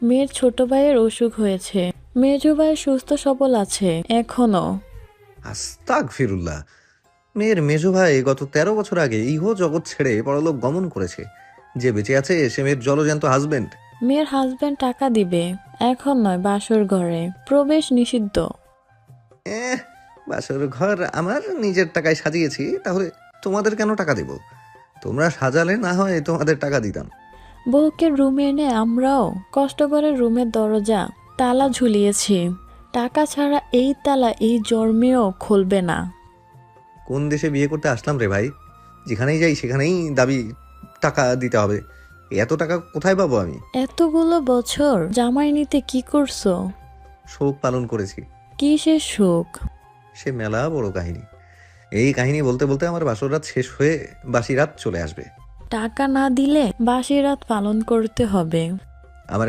মেয়ের ছোট ভাইয়ের অসুখ হয়েছে, মেজো ভাই সুস্থ সবল আছে এখনো। আস্তাগফিরুল্লাহ। মেয়ের মেজো ভাই গত 13 বছর আগে ইহ জগৎ ছেড়ে পরলোক গমন করেছে। যে বেঁচে আছে সে মেয়ের জলজ্যান্ত হাজবেন্ড। মেয়ের হাজবেন্ড টাকা দিবে, এখন নয়, বাসর ঘরে প্রবেশ নিষিদ্ধ। এহ, বাসর ঘর আমার নিজের টাকায় সাজিয়েছি, তাহলে তোমাদের কেন টাকা দেব? তোমরা সাজালে না হয় তোমাদের টাকা দিতাম। বউকে রুমে এনে আমরাও কষ্ট করে রুমের দরজা তালা ঝুলিয়েছি। টাকা ছাড়া এই তালা এই জন্মেও খুলবে না। কোন দেশে বিয়ে করতে আসলাম রে ভাই? যেখানেই যাই সেখানেই দাবি টাকা দিতে হবে। এত টাকা কোথায় পাবো আমি? এতগুলো বছর জামাই নিতে কি করছো? শোক পালন করেছি। কিসের সুখ? সে মেলা বড় কাহিনী। এই কাহিনী বলতে বলতে আমার বাসর রাত শেষ হয়ে বাসি রাত চলে আসবে। টাকা না দিলে বাসি রাত পালন করতে হবে।